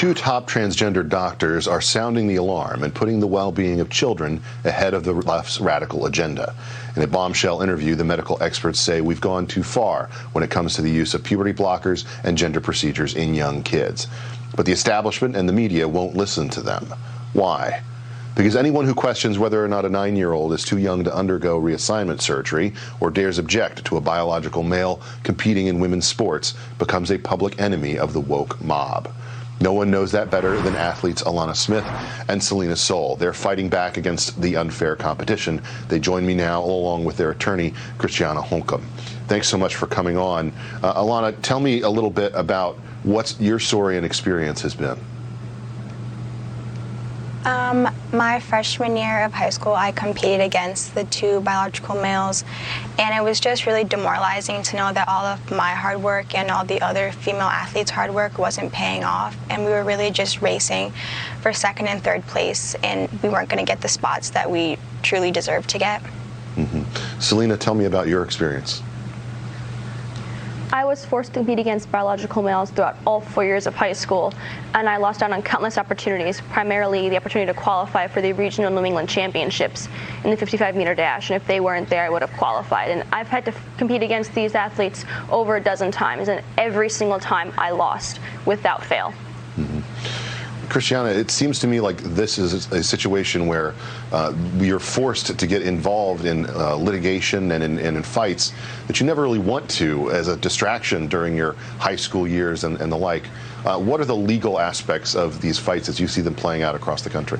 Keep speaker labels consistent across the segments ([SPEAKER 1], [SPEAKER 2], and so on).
[SPEAKER 1] Two top transgender doctors are sounding the alarm and putting the well-being of children ahead of the left's radical agenda. In a bombshell interview, the medical experts say we've gone too far when it comes to the use of puberty blockers and gender procedures in young kids. But the establishment and the media won't listen to them. Why? Because anyone who questions whether or not a 9-year-old is too young to undergo reassignment surgery or dares object to a biological male competing in women's sports becomes a public enemy of the woke mob. No one knows that better than athletes Alanna Smith and Selina Soule. They're fighting back against the unfair competition. They join me now along with their attorney, Christiana Holcomb. Thanks so much for coming on. Alanna, tell me a little bit about what your story and experience has been.
[SPEAKER 2] My freshman year of high school, I competed against the two biological males, and it was just really demoralizing to know that all of my hard work and all the other female athletes' hard work wasn't paying off, and we were really just racing for second and third place, and we weren't going to get the spots that we truly deserved to get.
[SPEAKER 1] Selina, tell me about your experience.
[SPEAKER 3] I was forced to compete against biological males throughout all 4 years of high school, and I lost out on countless opportunities, primarily the opportunity to qualify for the regional New England championships in the 55-meter dash, and if they weren't there, I would have qualified. And I've had to compete against these athletes over a dozen times, and every single time I lost without fail.
[SPEAKER 1] Christiana, it seems to me like this is a situation where you're forced to get involved in litigation and in fights that you never really want to as a distraction during your high school years and the like. What are the legal aspects of these fights as you see them playing out across the country?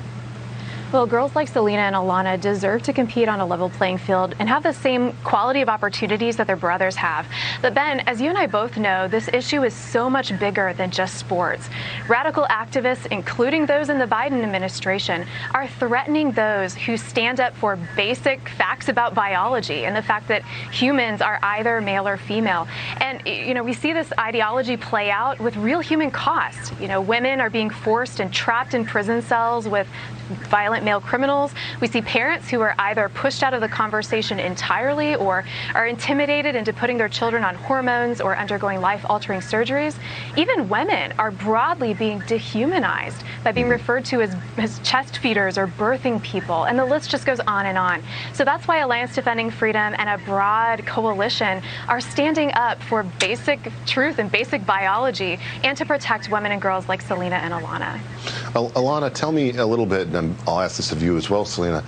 [SPEAKER 4] Well, girls like Selina and Alanna deserve to compete on a level playing field and have the same quality of opportunities that their brothers have. But Ben, as you and I both know, this issue is so much bigger than just sports. Radical activists, including those in the Biden administration, are threatening those who stand up for basic facts about biology and the fact that humans are either male or female. And, we see this ideology play out with real human cost. Women are being forced and trapped in prison cells with violent male criminals. We see parents who are either pushed out of the conversation entirely or are intimidated into putting their children on hormones or undergoing life-altering surgeries. Even women are broadly being dehumanized by being referred to as chest feeders or birthing people, and the list just goes on and on. So that's why Alliance Defending Freedom and a broad coalition are standing up for basic truth and basic biology and to protect women and girls like Selina and Alanna.
[SPEAKER 1] Alanna, tell me a little bit, and I'll ask this of you as well, Selina.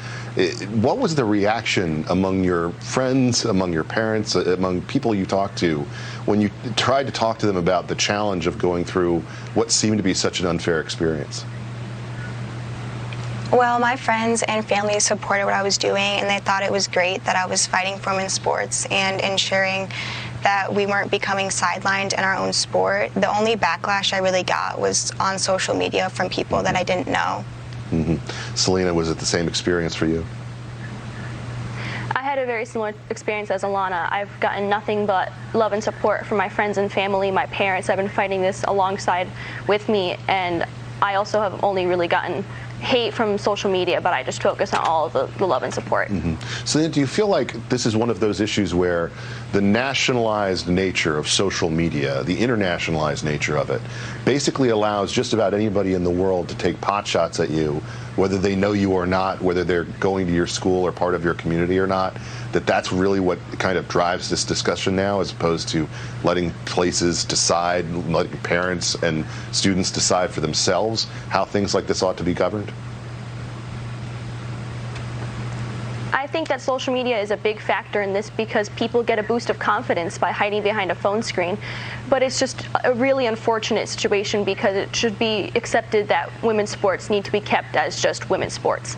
[SPEAKER 1] What was the reaction among your friends, among your parents, among people you talked to when you tried to talk to them about the challenge of going through what seemed to be such an unfair experience?
[SPEAKER 2] Well, my friends and family supported what I was doing, and they thought it was great that I was fighting for women's sports and ensuring that we weren't becoming sidelined in our own sport. The only backlash I really got was on social media from people that I didn't know.
[SPEAKER 1] Selina, was it the same experience for you?
[SPEAKER 3] I had a very similar experience as Alanna. I've gotten nothing but love and support from my friends and family. My parents have been fighting this alongside with me, and I also have only really gotten hate from social media, but I just focus on all of the love and support.
[SPEAKER 1] So do you feel like this is one of those issues where the nationalized nature of social media, the internationalized nature of it, basically allows just about anybody in the world to take pot shots at you, whether they know you or not, whether they're going to your school or part of your community or not, that's really what kind of drives this discussion now, as opposed to letting places decide, letting parents and students decide for themselves how things like this ought to be governed?
[SPEAKER 3] I think that social media is a big factor in this because people get a boost of confidence by hiding behind a phone screen. But it's just a really unfortunate situation because it should be accepted that women's sports need to be kept as just women's sports.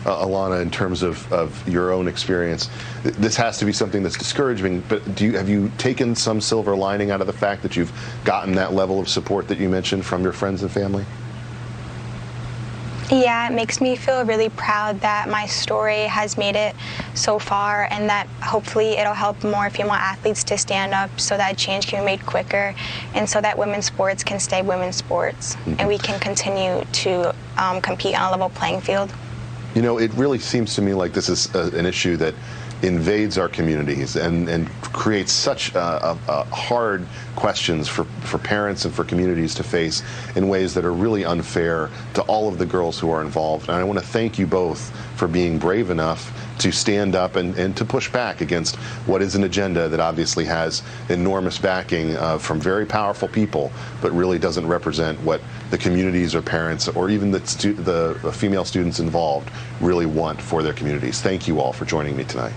[SPEAKER 1] Alanna, in terms of your own experience, this has to be something that's discouraging, but have you taken some silver lining out of the fact that you've gotten that level of support that you mentioned from your friends and family?
[SPEAKER 2] Yeah, it makes me feel really proud that my story has made it so far, and that hopefully it'll help more female athletes to stand up so that change can be made quicker and so that women's sports can stay women's sports and we can continue to compete on a level playing field.
[SPEAKER 1] It really seems to me like this is an issue that invades our communities and creates such hard questions for parents and for communities to face in ways that are really unfair to all of the girls who are involved. And I want to thank you both for being brave enough to stand up and to push back against what is an agenda that obviously has enormous backing from very powerful people, but really doesn't represent what the communities or parents or even the female students involved really want for their communities. Thank you all for joining me tonight.